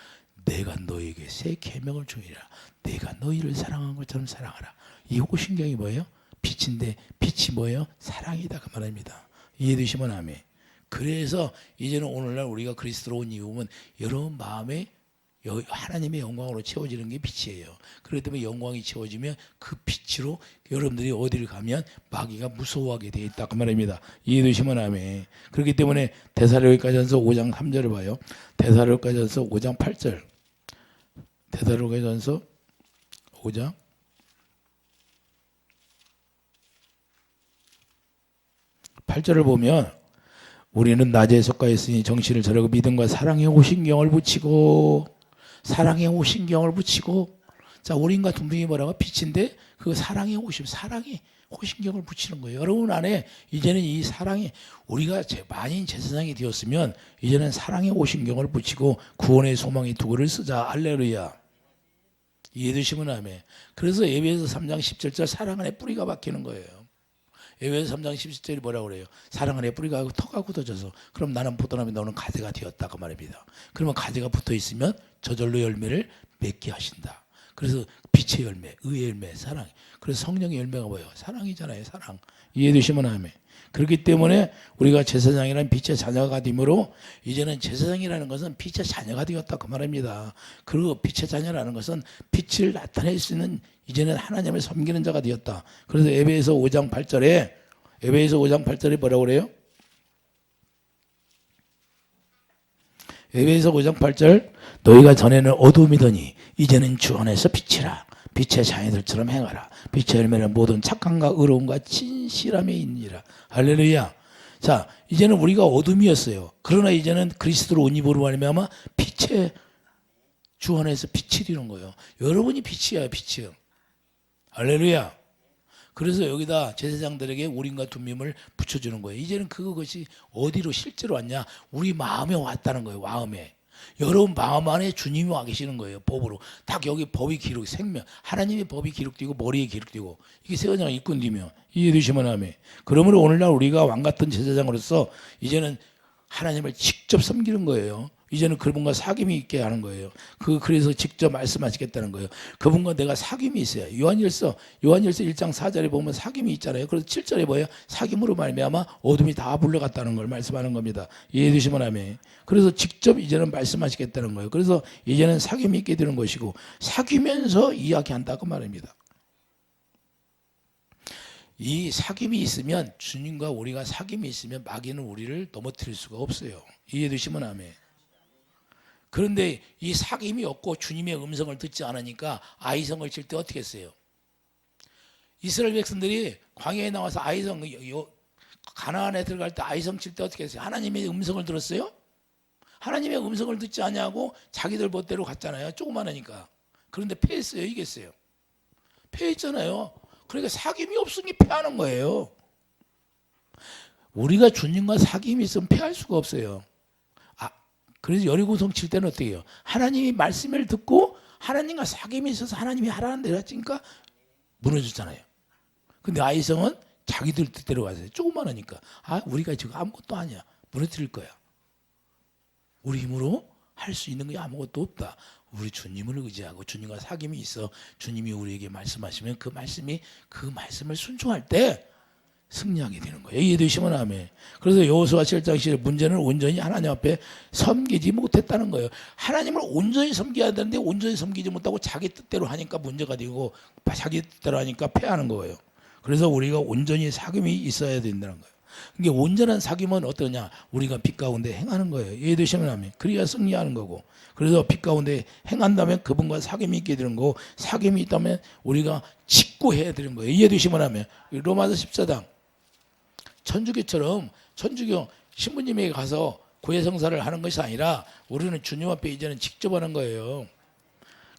내가 너에게 새 계명을 주리라. 내가 너희를 사랑한 것처럼 사랑하라. 이 호신경이 뭐예요? 빛인데 빛이 뭐예요? 사랑이다 그 말입니다. 이해되시면 아멘. 그래서 이제는 오늘날 우리가 그리스도로 온 이유는 여러분 마음에 하나님의 영광으로 채워지는 게 빛이에요. 그렇기 때문에 영광이 채워지면 그 빛으로 여러분들이 어디를 가면 마귀가 무서워하게 되어 있다 그 말입니다. 이해되시면 아멘. 그렇기 때문에 데살로니가전서 5장 3절을 봐요. 데살로니가전서 5장 8절. 데살로니가전서 5장 8절을 보면 우리는 낮에 속하였으니 정신을 저러고 믿음과 사랑의 호신경을 붙이고 사랑의 호신경을 붙이고 자 우림과 둠밈이 뭐라고? 빛인데 그 사랑의 호심 사랑의 호신경을 붙이는 거예요. 여러분 안에 이제는 이 사랑이 우리가 만인 제사장이 되었으면 이제는 사랑의 호신경을 붙이고 구원의 소망의 도구를 쓰자. 할렐루야. 이해되시면 아멘. 그래서 에베소 3장 17절 사랑 안에 뿌리가 박히는 거예요. 에베소 3장 17절이 뭐라고 그래요? 사랑 안에 뿌리가 턱가 굳어져서 그럼 나는 포도나무 너는 가지가 되었다 그 말입니다. 그러면 가지가 붙어 있으면 저절로 열매를 맺게 하신다. 그래서 빛의 열매, 의의 열매, 사랑. 그래서 성령의 열매가 뭐예요? 사랑이잖아요. 사랑. 이해되시면 아멘. 그렇기 때문에 우리가 제사장이라는 빛의 자녀가 되므로 이제는 제사장이라는 것은 빛의 자녀가 되었다 그 말입니다. 그리고 빛의 자녀라는 것은 빛을 나타낼 수 있는 이제는 하나님을 섬기는 자가 되었다. 그래서 에베소 5장 8절에 뭐라고 그래요? 에베소 5장 8절 너희가 전에는 어둠이더니 이제는 주 안에서 빛이라. 빛의 자녀들처럼 행하라. 빛의 열매는 모든 착함과 의로움과 진실함에 있느니라. 할렐루야. 자, 이제는 우리가 어둠이었어요. 그러나 이제는 그리스도로 옷 입음으로 말미암아 빛의 주 안에서 빛이 되는 거예요. 여러분이 빛이에요, 빛이요. 할렐루야. 그래서 여기다 제사장들에게 우림과 둠밈을 붙여주는 거예요. 이제는 그것이 어디로 실제로 왔냐? 우리 마음에 왔다는 거예요. 마음에. 여러분 마음 안에 주님이 와 계시는 거예요. 법으로. 딱 여기 법이 기록, 생명. 하나님의 법이 기록되고 머리에 기록되고 이게 세원장 입건되며 이해되시면 아멘. 그러므로 오늘날 우리가 왕같은 제사장으로서 이제는 하나님을 직접 섬기는 거예요. 이제는 그분과 사귐이 있게 하는 거예요. 그래서 직접 말씀하시겠다는 거예요. 그분과 내가 사귐이 있어요. 요한일서 1장 4절에 보면 사귐이 있잖아요. 그래서 7절에 뭐예요? 사귐으로 말미암아 어둠이 다 물러갔다는 걸 말씀하는 겁니다. 이해되시면 아멘. 그래서 직접 이제는 말씀하시겠다는 거예요. 그래서 이제는 사귐이 있게 되는 것이고 사귀면서 이야기한다고 말입니다. 이 사귐이 있으면 주님과 우리가 사귐이 있으면 마귀는 우리를 넘어뜨릴 수가 없어요. 이해되시면 아멘. 그런데 이 사귐이 없고 주님의 음성을 듣지 않으니까 아이성을 칠 때 어떻게 했어요? 이스라엘 백성들이 광야에 나와서 아이성 가나안에 들어갈 때 아이성 칠 때 어떻게 했어요? 하나님의 음성을 들었어요? 하나님의 음성을 듣지 않냐고 자기들 멋대로 갔잖아요. 조그만하니까. 그런데 패했어요? 이겼어요? 패했잖아요. 그러니까 사귐이 없으니 패하는 거예요. 우리가 주님과 사귐이 있으면 패할 수가 없어요. 그래서 여리고성 칠 때는 어떻게 해요? 하나님이 말씀을 듣고 하나님과 사귐이 있어서 하나님이 하라는 대로 했으니까 무너졌잖아요. 근데 아이성은 자기들 뜻대로 가세요. 조그만하니까. 우리가 지금 아무것도 아니야. 무너뜨릴 거야. 우리 힘으로 할 수 있는 게 아무것도 없다. 우리 주님을 의지하고 주님과 사귐이 있어. 주님이 우리에게 말씀하시면 그 말씀을 순종할 때 승리하게 되는 거예요. 이해되시면 아멘. 그래서 여호수아 7장 10절 문제는 온전히 하나님 앞에 섬기지 못했다는 거예요. 하나님을 온전히 섬겨야 되는데 온전히 섬기지 못하고 자기 뜻대로 하니까 문제가 되고 자기 뜻대로 하니까 패하는 거예요. 그래서 우리가 온전히 사귐이 있어야 된다는 거예요. 이게 온전한 사귐은 어떠냐? 우리가 빛 가운데 행하는 거예요. 이해되시면 아멘. 그래야 승리하는 거고. 그래서 빛 가운데 행한다면 그분과 사귐이 있게 되는 거고 사귐이 있다면 우리가 직구해야 되는 거예요. 이해되시면 아멘. 로마서 14장 천주교처럼 천주교 신부님에게 가서 고해성사를 하는 것이 아니라 우리는 주님 앞에 이제는 직접 하는 거예요.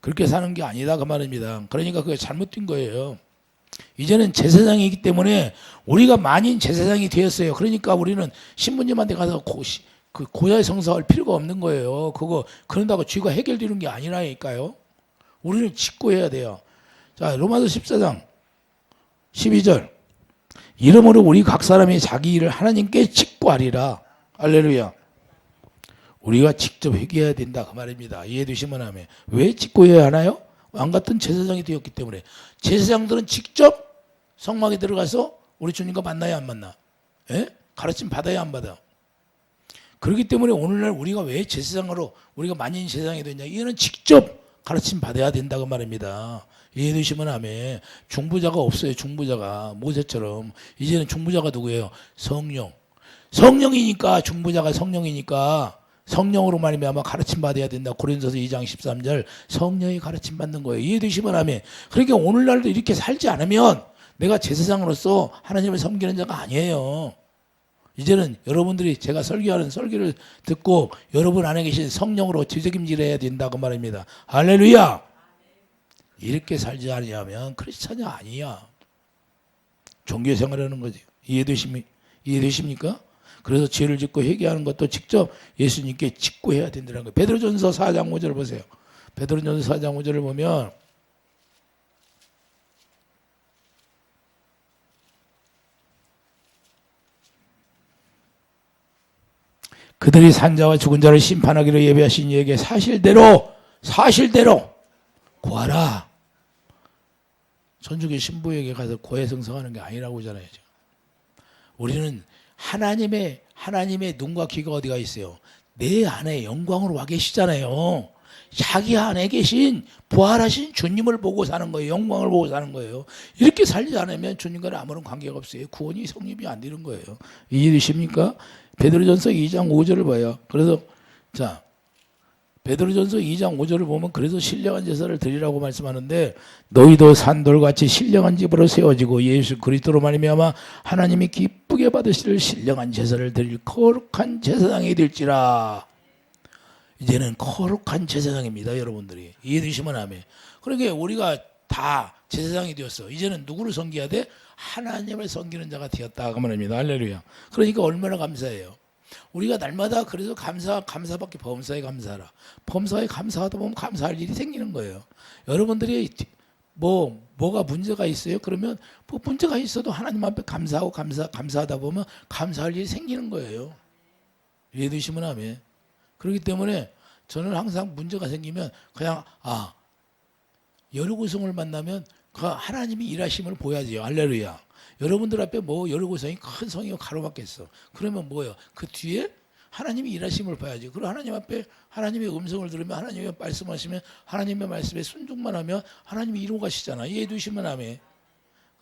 그렇게 사는 게 아니다 그 말입니다. 그러니까 그게 잘못된 거예요. 이제는 제사장이기 때문에 우리가 만인 제사장이 되었어요. 그러니까 우리는 신부님한테 가서 고해성사할 필요가 없는 거예요. 그런다고 죄가 해결되는 게 아니라니까요. 우리는 직구해야 돼요. 자, 로마서 14장 12절 이러므로 우리 각 사람이 자기 일을 하나님께 직구하리라. 할렐루야. 우리가 직접 회개해야 된다 그 말입니다. 이해되시면 하면 왜 직구해야 하나요? 왕같은 제사장이 되었기 때문에. 제사장들은 직접 성막에 들어가서 우리 주님과 만나야 안 만나? 예? 가르침 받아야 안 받아? 그렇기 때문에 오늘날 우리가 왜 제사장으로 우리가 만인 제사장이 되냐? 이거는 직접 가르침 받아야 된다고 말입니다. 이해되시면 아멘. 중보자가 없어요. 중보자가 모세처럼. 이제는 중보자가 누구예요? 성령. 성령이니까 중보자가 성령이니까 성령으로 말미암아 가르침 받아야 된다. 고린도서 2장 13절 성령이 가르침 받는 거예요. 이해되시면 아멘. 그러니까 오늘날도 이렇게 살지 않으면 내가 제사장으로서 하나님을 섬기는 자가 아니에요. 이제는 여러분들이 제가 설교하는 설교를 듣고 여러분 안에 계신 성령으로 뒤적임질해야 된다고 말입니다. 할렐루야. 이렇게 살지 않으면 크리스찬이 아니야. 종교생활하는 거지. 이해되십니까? 그래서 죄를 짓고 회개하는 것도 직접 예수님께 직구해야 된다는 거예요. 베드로전서 4장 5절 보세요. 베드로전서 4장 5절을 보면 그들이 산자와 죽은 자를 심판하기로 예비하신 이에게 사실대로 고하라. 천주교 신부에게 가서 고해성성하는 게 아니라고 하잖아요. 우리는 하나님의 눈과 귀가 어디가 있어요? 내 안에 영광으로 와 계시잖아요. 자기 안에 계신 부활하신 주님을 보고 사는 거예요. 영광을 보고 사는 거예요. 이렇게 살지 않으면 주님과는 아무런 관계가 없어요. 구원이 성립이 안 되는 거예요. 이해되십니까? 베드로전서 2장 5절을 봐요. 그래서 자, 베드로전서 2장 5절을 보면 그래서 신령한 제사를 드리라고 말씀하는데 너희도 산돌같이 신령한 집으로 세워지고 예수 그리스도로 말미암아 하나님이 기쁘게 받으실 신령한 제사를 드릴 거룩한 제사장이 될지라. 이제는 거룩한 제사장입니다, 여러분들이. 이해되시면 아멘. 그러니까 우리가 다 제사장이 되었어. 이제는 누구를 섬겨야 돼? 하나님을 섬기는 자가 되었다 그 말입니다. 할렐루야. 그러니까 얼마나 감사해요. 우리가 날마다 그래서 감사밖에 범사에 감사하라. 범사에 감사하다 보면 감사할 일이 생기는 거예요. 여러분들이 뭐가 문제가 있어요? 그러면 뭐 문제가 있어도 하나님 앞에 감사하고 감사하다 보면 감사할 일이 생기는 거예요. 이해되시면 아멘. 그렇기 때문에 저는 항상 문제가 생기면 그냥 여리고성을 만나면 그 하나님이 일하심을 보여야죠. 할렐루야. 여러분들 앞에 뭐 여리고성이 큰 성이 가로막혔어. 그러면 뭐예요? 그 뒤에 하나님이 일하심을 봐야지. 그리고 하나님 앞에 하나님의 음성을 들으면 하나님이 말씀하시면 하나님의 말씀에 순종만 하면 하나님이 이루어 가시잖아. 이해해 두시면 아멘.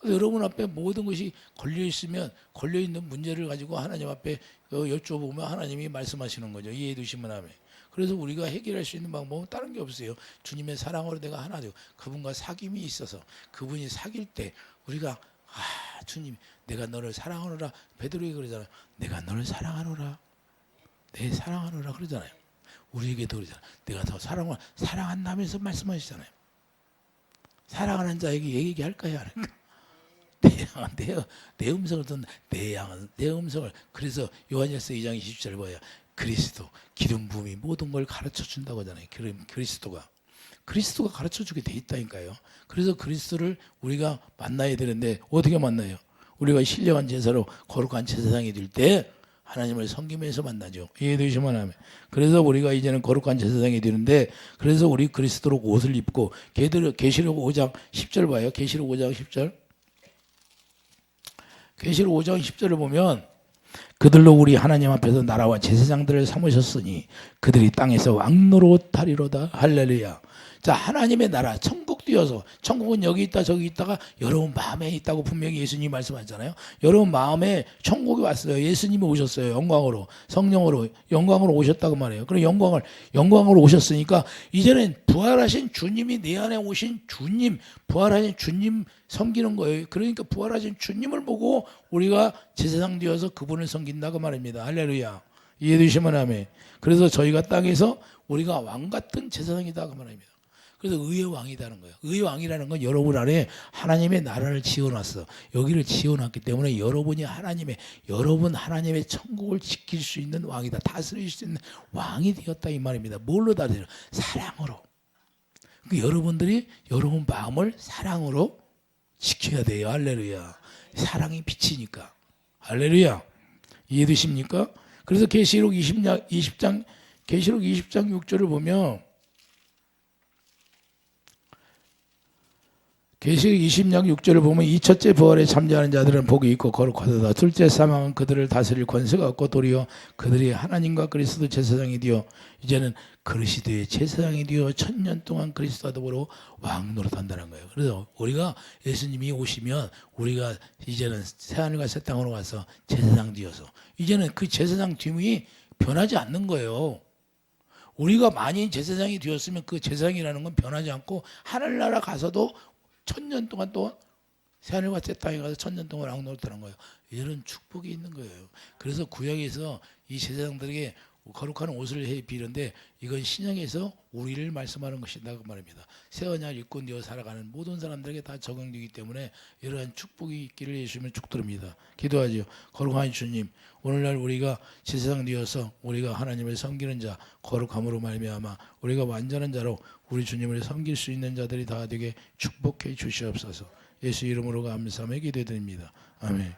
여러분 앞에 모든 것이 걸려있으면 걸려있는 문제를 가지고 하나님 앞에 여쭤보면 하나님이 말씀하시는 거죠. 이해해 두시면 아멘. 그래서 우리가 해결할 수 있는 방법은 다른 게 없어요. 주님의 사랑으로 내가 하나 되고 그분과 사귐이 있어서 그분이 사귈 때 우리가 주님 내가 너를 사랑하노라. 베드로에게 그러잖아요. 내가 너를 사랑하노라. 내 사랑하노라 그러잖아요. 우리에게도 그러잖아요. 내가 더 사랑한다면서 말씀하시잖아요. 사랑하는 자에게 얘기할까요? 안 할까? 내 음성을 듣는 내 양은 내 음성을. 그래서 요한일서 2장 20절 뭐예요? 그리스도 기름 부음이 모든 걸 가르쳐 준다고 하잖아요. 그리스도가 가르쳐 주게 돼 있다니까요. 그래서 그리스도를 우리가 만나야 되는데 어떻게 만나요? 우리가 신령한 제사로 거룩한 제사장이 될 때 하나님을 섬기면서 만나죠. 이해되시면 하면. 그래서 우리가 이제는 거룩한 제사장이 되는데 그래서 우리 그리스도로 옷을 입고 계시록 5장 10절 봐요. 계시록 5장 10절. 계시록 5장 10절을 보면 그들로 우리 하나님 앞에서 나라와 제사장들을 삼으셨으니 그들이 땅에서 왕노릇하리로다. 할렐루야. 자, 하나님의 나라 천국 뛰어서 천국은 여기 있다 저기 있다가 여러분 마음에 있다고 분명히 예수님이 말씀하셨잖아요. 여러분 마음에 천국이 왔어요. 예수님이 오셨어요. 영광으로 성령으로 영광으로 오셨다고 말해요. 그럼 영광으로 오셨으니까 이제는 부활하신 주님이 내 안에 오신 주님, 부활하신 주님 섬기는 거예요. 그러니까 부활하신 주님을 보고 우리가 제사장 되어서 그분을 섬긴다고 말입니다. 할렐루야. 이해되시면 아멘. 그래서 저희가 땅에서 우리가 왕 같은 제사장이다 그 말입니다. 그래서 의의 왕이라는 거예요. 의의 왕이라는 건 여러분 안에 하나님의 나라를 지어놨어. 여기를 지어놨기 때문에 여러분 하나님의 천국을 지킬 수 있는 왕이다. 다스릴 수 있는 왕이 되었다 이 말입니다. 뭘로 다스려? 사랑으로. 그러니까 여러분들이 여러분 마음을 사랑으로 지켜야 돼요. 할렐루야. 사랑이 빛이니까. 할렐루야. 이해되십니까? 그래서 계시록 20장 6절을 보면 계시록 20장 6절을 보면 이 첫째 부활에 참여하는 자들은 복이 있고 거룩하도다. 둘째 사망은 그들을 다스릴 권세가 없고 도리어 그들이 하나님과 그리스도 제사장이 되어 이제는 그리스도의 제사장이 되어 1000년 동안 그리스도와 더불어 왕노릇한다는 거예요. 그래서 우리가 예수님이 오시면 우리가 이제는 새하늘과 새 땅으로 가서 제사장 되어서 이제는 그 제사장 됨이 변하지 않는 거예요. 우리가 만인 제사장이 되었으면 그 제사장이라는 건 변하지 않고 하늘나라 가서도 1000년 동안 또 새하늘과 새 땅에 가서 1000년 동안 왕노릇하는 거예요. 이런 축복이 있는 거예요. 그래서 구약에서 이 제사장들에게 거룩한 옷을 해 비는데 이건 신약에서 우리를 말씀하는 것이다 그 말입니다. 새 언약 일꾼 되어 살아가는 모든 사람들에게 다 적용되기 때문에 이러한 축복이 있기를 예수님을 축도합니다. 기도하죠. 거룩한 주님, 오늘날 우리가 제사장 되어서 우리가 하나님을 섬기는 자, 거룩함으로 말미암아 우리가 완전한 자로 우리 주님을 섬길 수 있는 자들이 다 되게 축복해 주시옵소서. 예수 이름으로 감사하며 기도드립니다. 아멘.